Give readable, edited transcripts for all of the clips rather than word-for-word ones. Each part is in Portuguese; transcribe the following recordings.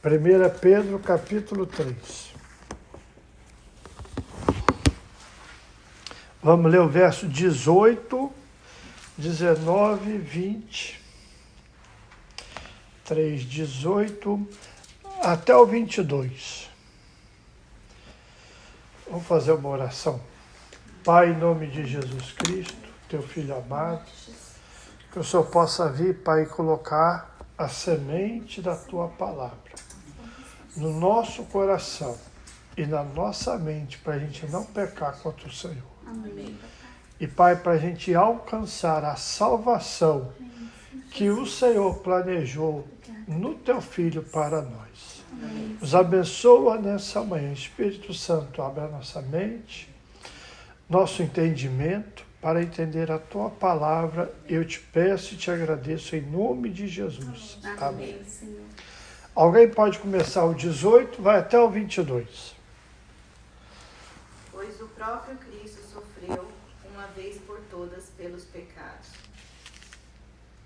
1 Pedro, capítulo 3. Vamos ler o verso 18, 19, 20. 3, 18 até o 22. Vamos fazer uma oração. Pai, em nome de Jesus Cristo, teu Filho amado, que o Senhor possa vir, Pai, colocar a semente da tua palavra no nosso coração e na nossa mente, para a gente não pecar contra o Senhor. Amém. E, Pai, para a gente alcançar a salvação que o Senhor planejou no teu Filho para nós. Nos abençoa nessa manhã. Espírito Santo, abre a nossa mente, nosso entendimento, para entender a tua palavra. Eu te peço e te agradeço em nome de Jesus. Amém. Alguém pode começar o 18, vai até o 22. Pois o próprio Cristo sofreu uma vez por todas pelos pecados,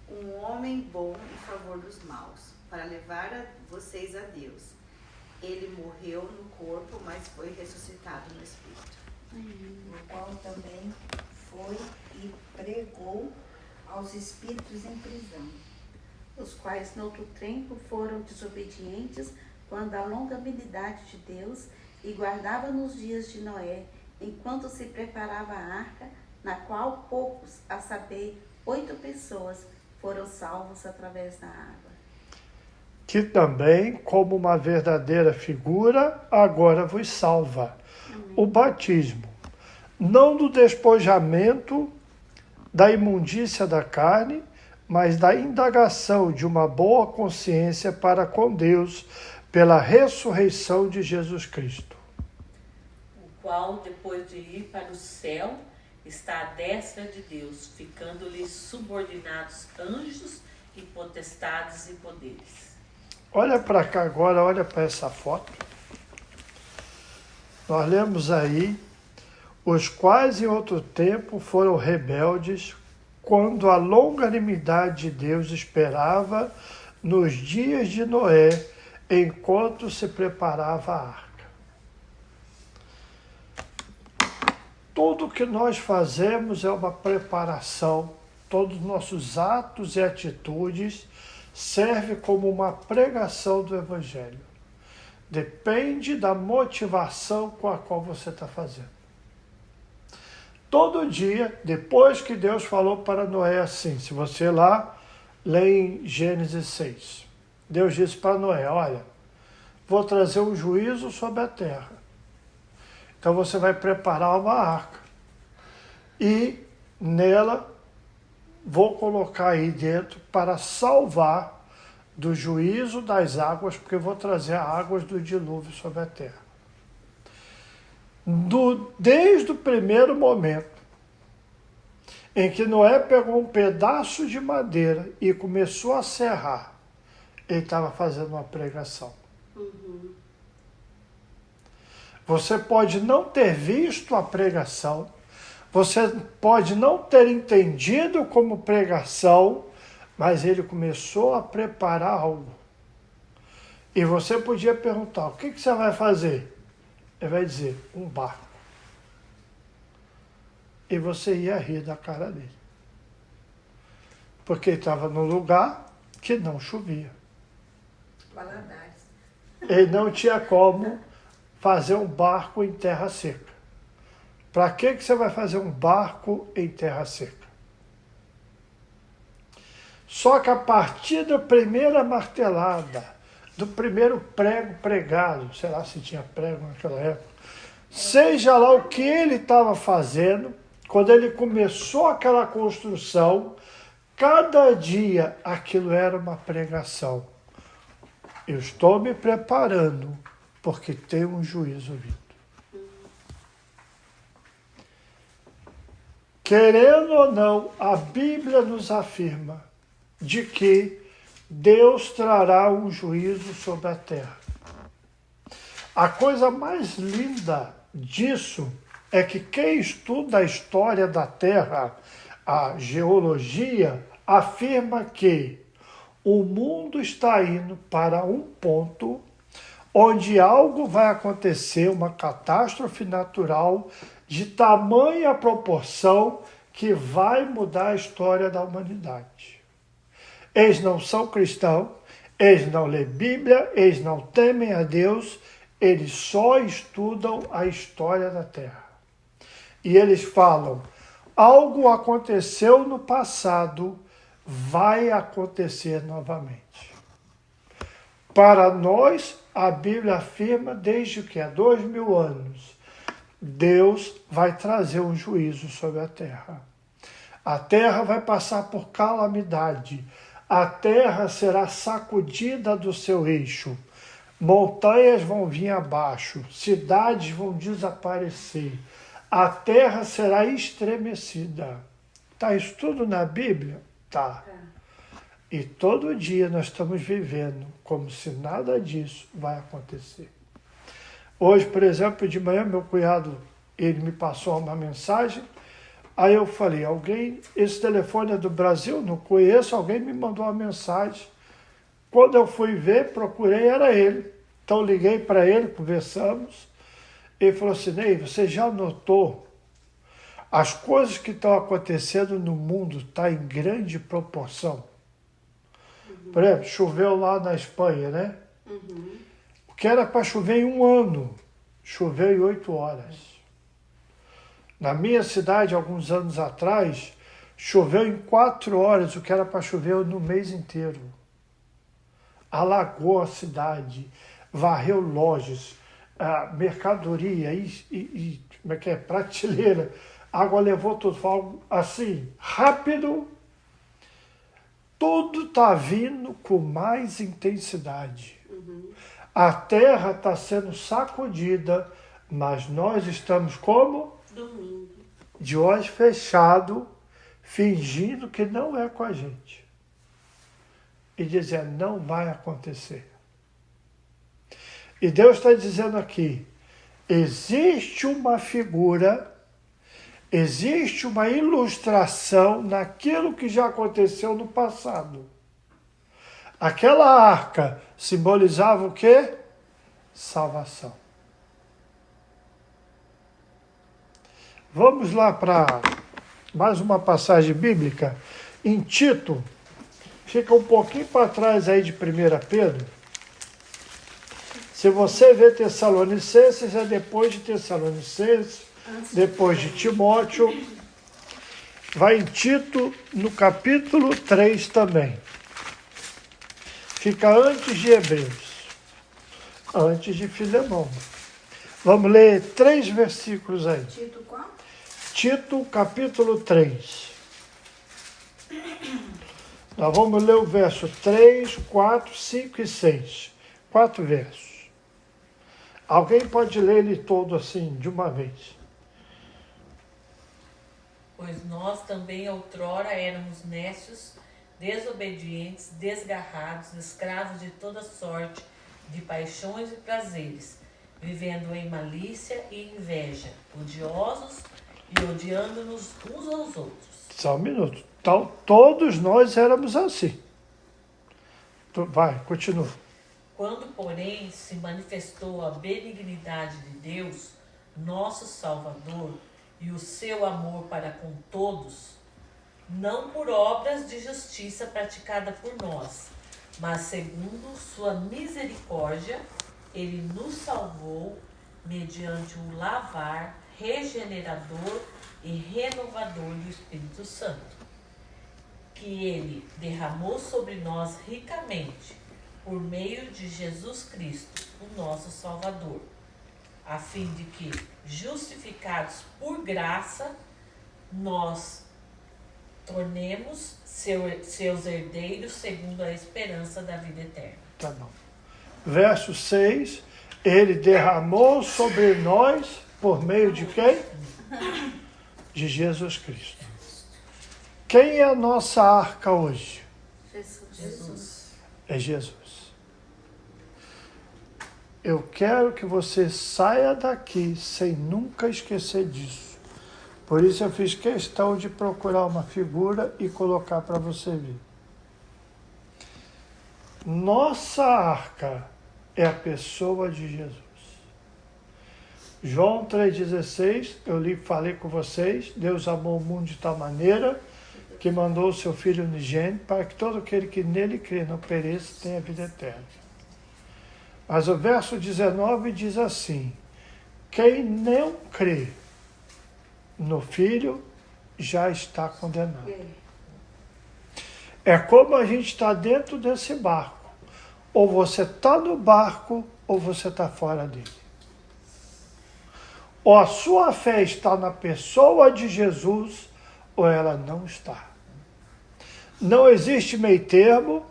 um homem bom em favor dos maus, para levar vocês a Deus. Ele morreu no corpo, mas foi ressuscitado no Espírito. O qual também foi e pregou aos espíritos em prisão, os quais noutro tempo foram desobedientes quando a longanimidade de Deus e guardava nos dias de Noé, enquanto se preparava a arca, na qual poucos, a saber, 8 pessoas, foram salvos através da água. Que também, como uma verdadeira figura, agora vos salva. Amém. O batismo, não do despojamento da imundícia da carne, mas da indagação de uma boa consciência para com Deus pela ressurreição de Jesus Cristo. O qual, depois de ir para o céu, está à destra de Deus, ficando-lhe subordinados anjos e potestades e poderes. Olha para cá agora, olha para essa foto. Nós lemos aí, os quais em outro tempo foram rebeldes, quando a longanimidade de Deus esperava nos dias de Noé, enquanto se preparava a arca. Tudo que nós fazemos é uma preparação, todos os nossos atos e atitudes servem como uma pregação do Evangelho. Depende da motivação com a qual você está fazendo. Todo dia, depois que Deus falou para Noé assim, se você lá lê em Gênesis 6, Deus disse para Noé, olha, vou trazer um juízo sobre a terra. Então você vai preparar uma arca e nela vou colocar aí dentro para salvar do juízo das águas, porque eu vou trazer águas do dilúvio sobre a terra. Desde o primeiro momento em que Noé pegou um pedaço de madeira e começou a serrar, ele estava fazendo uma pregação. Você pode não ter visto a pregação, você pode não ter entendido como pregação, mas ele começou a preparar algo. E você podia perguntar, o que você vai fazer? Ele vai dizer, um barco. E você ia rir da cara dele. Porque ele estava num lugar que não chovia. Valadares. Ele não tinha como fazer um barco em terra seca. Para que você vai fazer um barco em terra seca? Só que a partir da primeira martelada, do primeiro prego pregado, sei lá se tinha prego naquela época, seja lá o que ele estava fazendo, quando ele começou aquela construção, cada dia aquilo era uma pregação. Eu estou me preparando porque tem um juízo vindo. Querendo ou não, a Bíblia nos afirma de que Deus trará um juízo sobre a terra. A coisa mais linda disso é que quem estuda a história da Terra, a geologia, afirma que O mundo está indo para um ponto onde algo vai acontecer, uma catástrofe natural de tamanha proporção que vai mudar a história da humanidade. Eles não são cristãos, eles não lêem Bíblia, eles não temem a Deus, eles só estudam a história da Terra. E eles falam, algo aconteceu no passado, vai acontecer novamente. Para nós, a Bíblia afirma desde que há 2000 anos, Deus vai trazer um juízo sobre a terra. A terra vai passar por calamidade. A terra será sacudida do seu eixo. Montanhas vão vir abaixo. Cidades vão desaparecer. A terra será estremecida. Está isso tudo na Bíblia? Tá. E todo dia nós estamos vivendo como se nada disso vai acontecer. Hoje, por exemplo, de manhã, meu cunhado, ele me passou uma mensagem, aí eu falei, esse telefone é do Brasil, não conheço, alguém me mandou uma mensagem. Quando eu fui ver, procurei, era ele. Então liguei para ele, conversamos, ele falou assim, Ney, você já notou? As coisas que estão acontecendo no mundo estão em grande proporção. Por exemplo, choveu lá na Espanha, né? O que era para chover em 1 ano, choveu em 8 horas. Na minha cidade, alguns anos atrás, choveu em 4 horas, o que era para chover no mês inteiro. Alagou a cidade, varreu lojas, mercadoria como é que é? Prateleira. Água levou tudo. Foi assim, rápido. Tudo está vindo com mais intensidade. A terra está sendo sacudida, mas nós estamos como? Dormindo. De olhos fechados, fingindo que não é com a gente. E dizendo, não vai acontecer. E Deus está dizendo aqui, existe uma figura, existe uma ilustração naquilo que já aconteceu no passado. Aquela arca simbolizava o quê? Salvação. Vamos lá para mais uma passagem bíblica. Em Tito, fica um pouquinho para trás aí de 1 Pedro. Se você vê Tessalonicenses, é depois de Tessalonicenses, depois de Timóteo. Vai em Tito, no capítulo 3 também. Fica antes de Hebreus, antes de Filemão. Vamos ler 3 versículos aí. Tito qual? Tito, capítulo 3. Nós vamos ler o verso 3, 4, 5 e 6. 4 versos. Alguém pode ler ele todo assim, de uma vez. Pois nós também outrora éramos nécios, desobedientes, desgarrados, escravos de toda sorte de paixões e prazeres, vivendo em malícia e inveja, odiosos e odiando-nos uns aos outros. Só um minuto. Então, todos nós éramos assim. Vai, continua. Quando, porém, se manifestou a benignidade de Deus, nosso Salvador, e o seu amor para com todos, não por obras de justiça praticada por nós, mas segundo sua misericórdia, ele nos salvou mediante o lavar regenerador e renovador do Espírito Santo, que ele derramou sobre nós ricamente, por meio de Jesus Cristo, o nosso Salvador, a fim de que, justificados por graça, nós tornemos seus herdeiros segundo a esperança da vida eterna. Tá bom. Verso 6, ele derramou sobre nós, por meio de quem? De Jesus Cristo. Quem é a nossa arca hoje? Jesus. É Jesus. Eu quero que você saia daqui sem nunca esquecer disso. Por isso eu fiz questão de procurar uma figura e colocar para você ver. Nossa arca é a pessoa de Jesus. João 3,16, eu falei com vocês, Deus amou o mundo de tal maneira que mandou o seu Filho unigênito para que todo aquele que nele crê não pereça, tenha vida eterna. Mas o verso 19 diz assim: quem não crê no Filho já está condenado. É como a gente está dentro desse barco. Ou você está no barco, ou você está fora dele. Ou a sua fé está na pessoa de Jesus, ou ela não está. Não existe meio termo,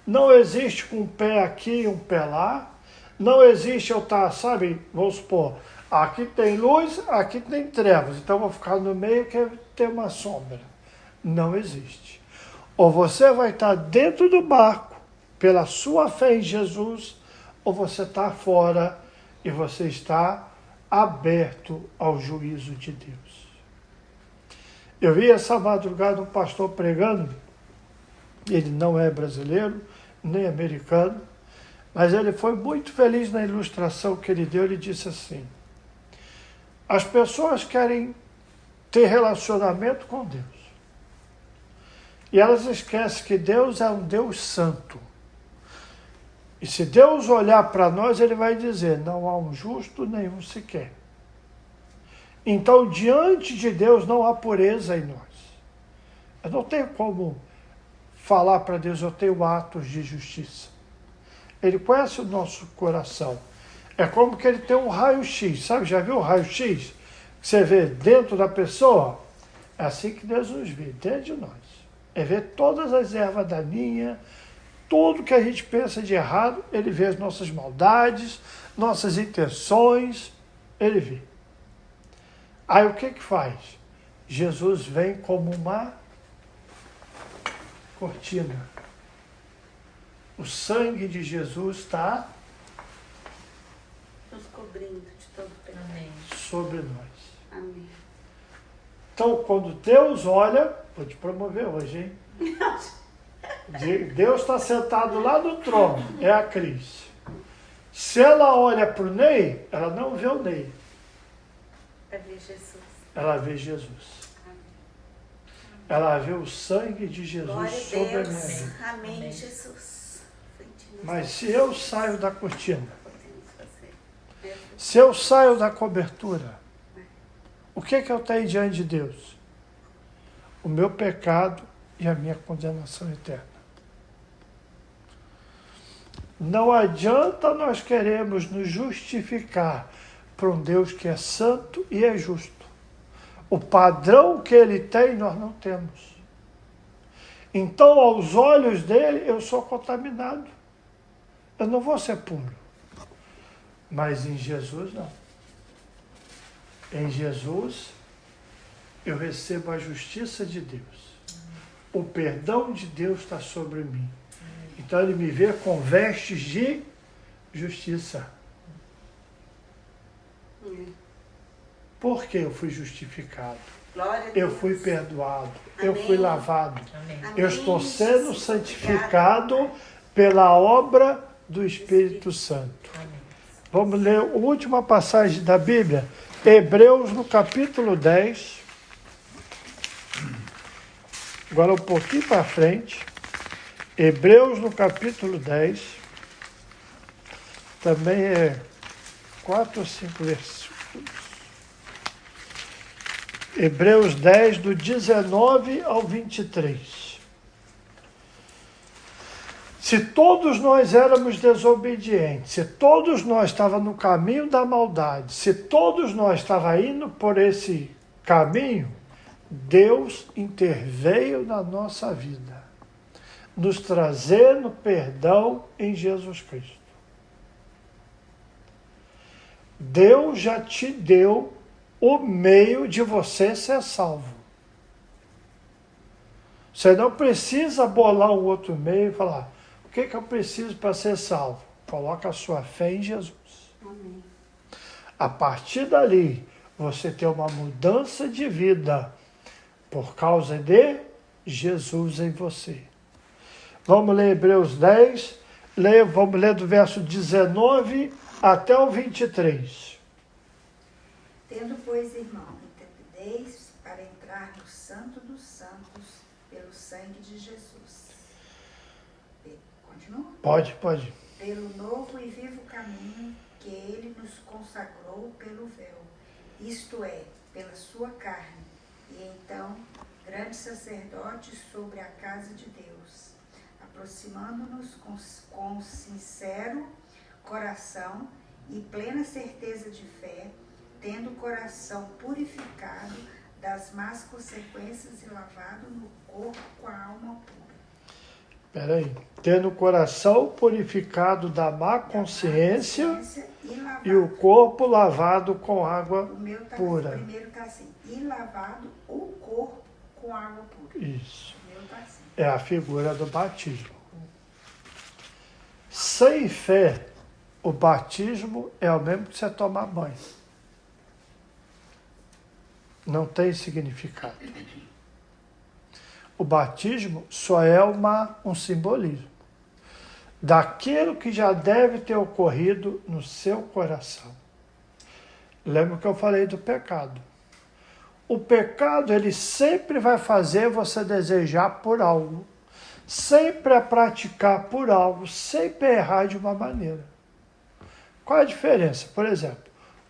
não existe com um pé aqui e um pé lá, não existe eu estar, sabe, vamos supor, aqui tem luz, aqui tem trevas, então eu vou ficar no meio que tem uma sombra. Não existe. Ou você vai estar dentro do barco, pela sua fé em Jesus, ou você está fora e você está aberto ao juízo de Deus. Eu vi essa madrugada um pastor pregando, ele não é brasileiro, nem americano, mas ele foi muito feliz na ilustração que ele deu. Ele disse assim: as pessoas querem ter relacionamento com Deus, e elas esquecem que Deus é um Deus santo. E se Deus olhar para nós, ele vai dizer: não há um justo nenhum sequer. Então, diante de Deus não há pureza em nós. Eu não tenho como falar para Deus, eu tenho atos de justiça. Ele conhece o nosso coração. É como que ele tem um raio-x, sabe? Já viu o raio-x? Você vê dentro da pessoa? É assim que Deus nos vê, dentro de nós. É ver todas as ervas daninhas, tudo que a gente pensa de errado, ele vê as nossas maldades, nossas intenções, ele vê. Aí o que faz? Jesus vem como uma cortina. O sangue de Jesus está Nos cobrindo de todo pecado. Amém. sobre nós. Amém. Então, quando Deus olha, vou te promover hoje, hein? Deus está sentado lá no trono, é a Cris. Se ela olha para o Ney, ela não vê o Ney, Para ver Jesus. ela vê Jesus. Amém. Ela vê o sangue de Jesus Glória a sobre a minha Deus. vida. Amém, Amém. Jesus. Mas se eu saio da cortina, Podemos fazer. se eu saio da cobertura, o que eu tenho diante de Deus? O meu pecado e a minha condenação eterna. Não adianta nós queremos nos justificar para um Deus que é santo e é justo. O padrão que ele tem, nós não temos. Então, aos olhos dele, eu sou contaminado. Eu não vou ser puro. Mas em Jesus, não. Em Jesus, eu recebo a justiça de Deus. O perdão de Deus está sobre mim. Então ele me vê com vestes de justiça. Porque eu fui justificado. Glória a Eu Deus. fui perdoado. Eu Amém. fui lavado. Amém. Amém. Eu estou sendo Jesus. santificado pela obra do Espírito Santo. Amém. Vamos ler a última passagem da Bíblia. Hebreus no capítulo 10. Agora um pouquinho para frente. Hebreus no capítulo 10. Também é 4 ou 5 versículos. Hebreus 10, do 19 ao 23. Se todos nós éramos desobedientes, se todos nós estávamos no caminho da maldade, se todos nós estávamos indo por esse caminho, Deus interveio na nossa vida, nos trazendo perdão em Jesus Cristo. Deus já te deu o meio de você ser salvo. Você não precisa bolar um outro meio e falar: o que eu preciso para ser salvo? Coloca a sua fé em Jesus. Amém. A partir dali, você tem uma mudança de vida por causa de Jesus em você. Vamos ler Hebreus 10, Vamos ler do verso 19 até o 23. Tendo, pois, irmão, intrepidez para entrar no Santo dos Santos pelo sangue de Jesus. Continua? Pode. Pelo novo e vivo caminho que ele nos consagrou pelo véu, isto é, pela sua carne, e então, grande sacerdote sobre a casa de Deus, aproximando-nos com sincero coração e plena certeza de fé, tendo o coração purificado das más consequências e lavado no corpo com a alma pura. Peraí. Tendo o coração purificado da má consciência e o corpo lavado com água O meu pura. primeiro está assim, e lavado o corpo com água pura. Isso. O meu está assim. É a figura do batismo. Sem fé, o batismo é o mesmo que você tomar banho. Não tem significado. O batismo só é um simbolismo daquilo que já deve ter ocorrido no seu coração. Lembra que eu falei do pecado. O pecado, ele sempre vai fazer você desejar por algo, sempre é praticar por algo, sempre é errar de uma maneira. Qual é a diferença? Por exemplo,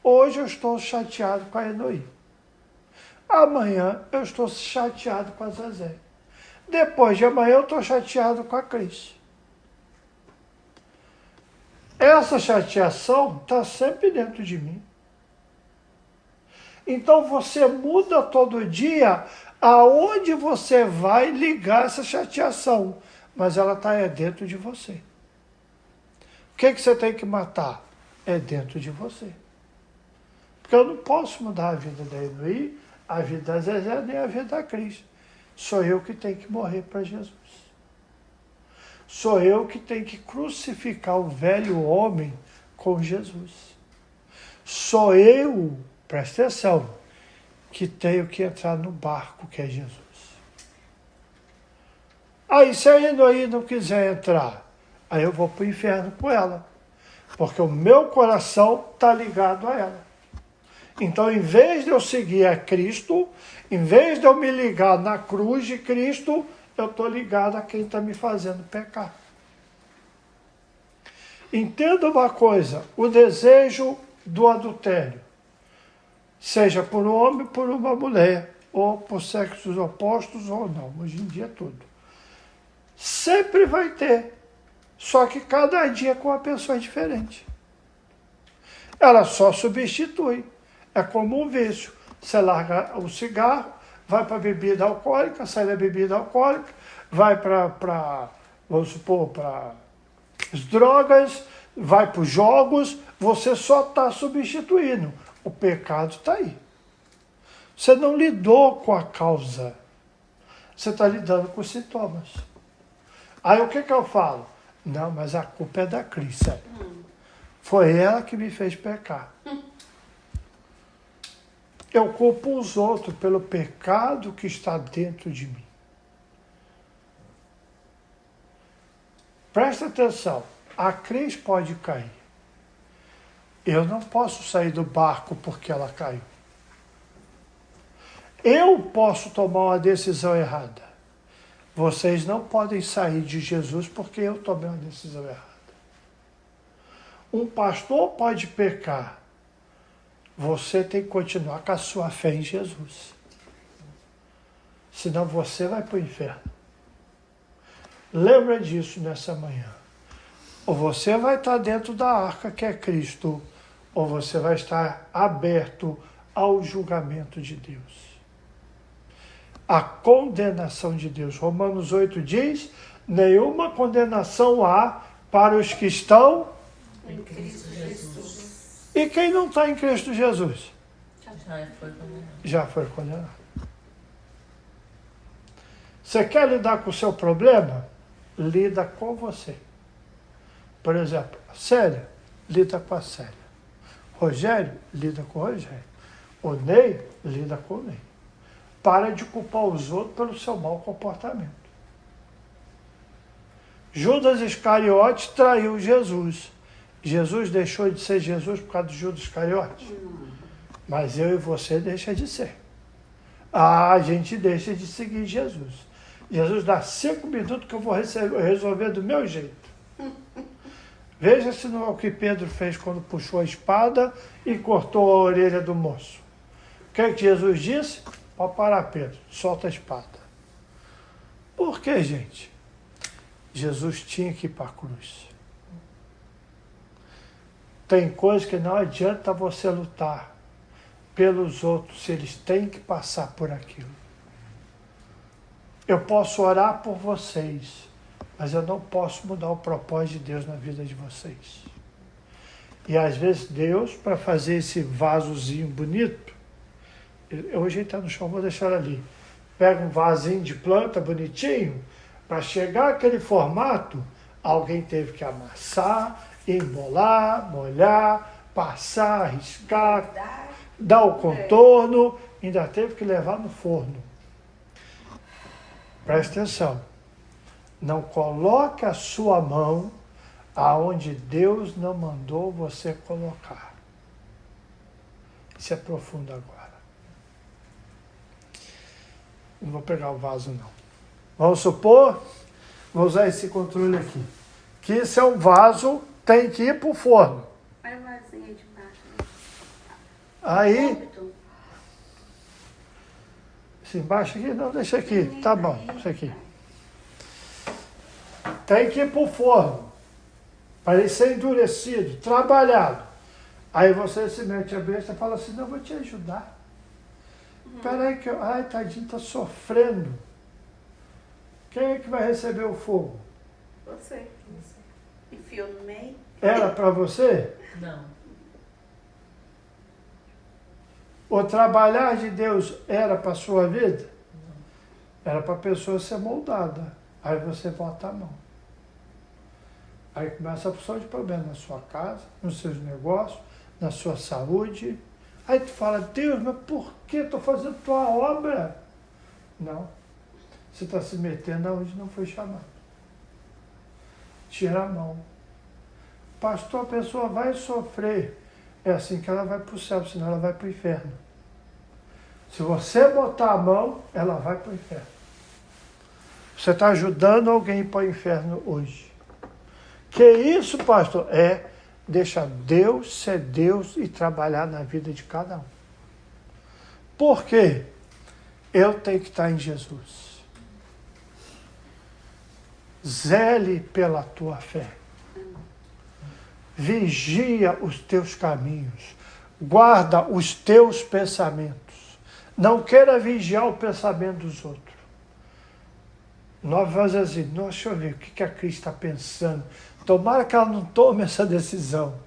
hoje eu estou chateado com a Enoí. Amanhã eu estou chateado com a Zezé. Depois de amanhã eu estou chateado com a Cris. Essa chateação está sempre dentro de mim. Então você muda todo dia aonde você vai ligar essa chateação, mas ela está dentro de você. O que você tem que matar? É dentro de você. Porque eu não posso mudar a vida da Enoí, a vida da Zezé, nem a vida da Cris. Sou eu que tenho que morrer para Jesus. Sou eu que tenho que crucificar o velho homem com Jesus. Sou eu, presta atenção, que tenho que entrar no barco que é Jesus. Aí se a Enoí não quiser entrar, aí eu vou para o inferno com ela. Porque o meu coração está ligado a ela. Então, em vez de eu seguir a Cristo, em vez de eu me ligar na cruz de Cristo, eu estou ligado a quem está me fazendo pecar. Entenda uma coisa, o desejo do adultério, seja por um homem, por uma mulher, ou por sexos opostos ou não, hoje em dia é tudo. Sempre vai ter, só que cada dia com uma pessoa diferente. Ela só substitui. É como um vício. Você larga o cigarro, vai para a bebida alcoólica, sai da bebida alcoólica, vai vamos supor, para as drogas, vai para os jogos, você só está substituindo. O pecado está aí. Você não lidou com a causa. Você está lidando com os sintomas. Aí o que eu falo? Não, mas a culpa é da Cris. Foi ela que me fez pecar. Eu culpo os outros pelo pecado que está dentro de mim. Presta atenção, a Cris pode cair. Eu não posso sair do barco porque ela caiu. Eu posso tomar uma decisão errada. Vocês não podem sair de Jesus porque eu tomei uma decisão errada. Um pastor pode pecar. Você tem que continuar com a sua fé em Jesus. Senão você vai para o inferno. Lembra disso nessa manhã. Ou você vai estar dentro da arca que é Cristo, ou você vai estar aberto ao julgamento de Deus. A condenação de Deus. Romanos 8 diz, nenhuma condenação há para os que estão Em Cristo Jesus. E quem não está em Cristo Jesus? Já foi condenado. Já foi condenado. Você quer lidar com o seu problema? Lida com você. Por exemplo, a Célia, lida com a Célia. Rogério, lida com o Rogério. O Ney, lida com o Ney. Para de culpar os outros pelo seu mau comportamento. Judas Iscariote traiu Jesus. Jesus deixou de ser Jesus por causa de Judas Iscariote? Mas eu e você deixa de ser. A gente deixa de seguir Jesus. Jesus dá 5 minutos que eu vou resolver do meu jeito. Veja se não é o que Pedro fez quando puxou a espada e cortou a orelha do moço. O que é que Jesus disse? Pode parar, Pedro, solta a espada. Por que, gente? Jesus tinha que ir para a cruz. Tem coisa que não adianta você lutar pelos outros se eles têm que passar por aquilo. Eu posso orar por vocês, mas eu não posso mudar o propósito de Deus na vida de vocês. E às vezes Deus, para fazer esse vasozinho bonito, hoje ele está no chão, vou deixar ali. Pega um vasinho de planta bonitinho, para chegar àquele formato, alguém teve que amassar, embolar, molhar, passar, riscar, dar o contorno, ainda teve que levar no forno. Presta atenção. Não coloque a sua mão aonde Deus não mandou você colocar. Isso é profundo agora. Não vou pegar o vaso, não. Vamos supor, vou usar esse controle aqui, que esse é um vaso, tem que ir para o forno. Olha o vasinho aí de baixo. Aí, esse embaixo aqui, não, deixa aqui, tá bom, isso aqui. Tem que ir para o forno, para ele ser endurecido, trabalhado. Aí você se mete a besta e fala assim, não, eu vou te ajudar. Espera aí que eu... Ai, tadinho, está sofrendo. Quem é que vai receber o fogo? Você. Enfiou no meio. Era para você? Não. O trabalhar de Deus era para a sua vida? Era para a pessoa ser moldada. Aí você bota a mão. Aí começa a opção de problema na sua casa, nos seus negócios, na sua saúde. Aí tu fala, Deus, mas por que estou fazendo tua obra? Não. Você está se metendo onde não foi chamado. Tira a mão. Pastor, a pessoa vai sofrer. É assim que ela vai para o céu, senão ela vai para o inferno. Se você botar a mão, ela vai para o inferno. Você está ajudando alguém para o inferno hoje. Que isso, pastor? É deixar Deus ser Deus e trabalhar na vida de cada um. Por quê? Eu tenho que estar em Jesus. Zele pela tua fé. Vigia os teus caminhos. Guarda os teus pensamentos. Não queira vigiar o pensamento dos outros. Nós vamos assim, nossa, deixa eu ver o que a Cris está pensando. Tomara que ela não tome essa decisão.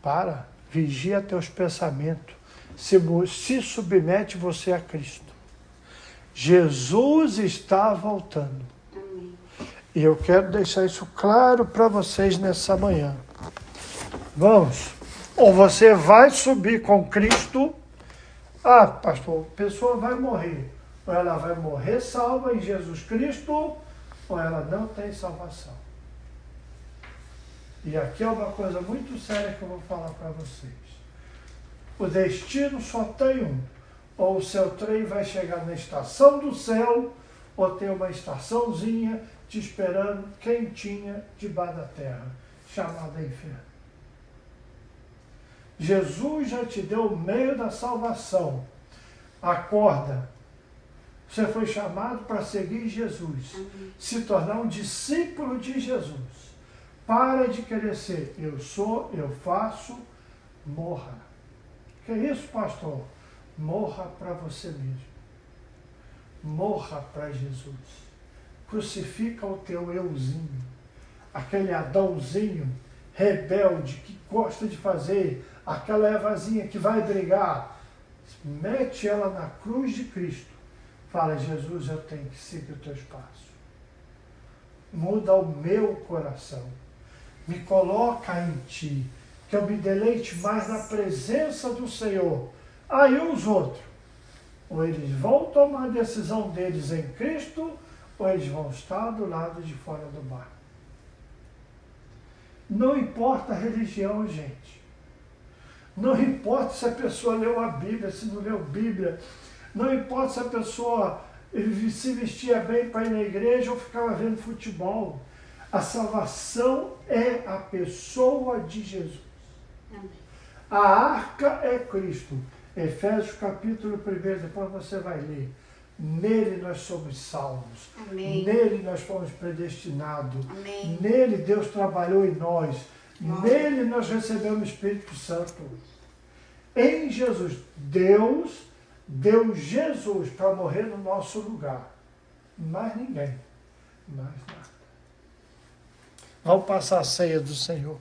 Para, vigia teus pensamentos. Se submete você a Cristo. Jesus está voltando. Amém. E eu quero deixar isso claro para vocês nessa manhã. Vamos. Ou você vai subir com Cristo. Ah, pastor, a pessoa vai morrer. Ou ela vai morrer salva em Jesus Cristo, ou ela não tem salvação. E aqui é uma coisa muito séria que eu vou falar para vocês. O destino só tem um. Ou o seu trem vai chegar na estação do céu, ou tem uma estaçãozinha te esperando quentinha debaixo da terra, chamada inferno. Jesus já te deu o meio da salvação. Acorda. Você foi chamado para seguir Jesus. Se tornar um discípulo de Jesus. Para de querer ser eu sou, eu faço, morra. Que isso, pastor? Morra para você mesmo. Morra para Jesus. Crucifica o teu euzinho. Aquele Adãozinho rebelde que gosta de fazer, aquela Evazinha que vai brigar. Mete ela na cruz de Cristo. Fala, Jesus, eu tenho que seguir o teu espaço. Muda o meu coração. Me coloca em ti. Que eu me deleite mais na presença do Senhor. Aí os outros. Ou eles vão tomar a decisão deles em Cristo, ou eles vão estar do lado de fora do barco. Não importa a religião, gente. Não importa se a pessoa leu a Bíblia, se não leu Bíblia. Não importa se a pessoa se vestia bem para ir na igreja ou ficava vendo futebol. A salvação é a pessoa de Jesus. Amém. A arca é Cristo. Efésios capítulo 1, depois você vai ler. Nele nós somos salvos. Amém. Nele nós fomos predestinados. Amém. Nele Deus trabalhou em nós. Glória. Nele nós recebemos o Espírito Santo. Em Jesus, Deus deu Jesus para morrer no nosso lugar. Mais ninguém. Mais nada. Vamos passar a ceia do Senhor.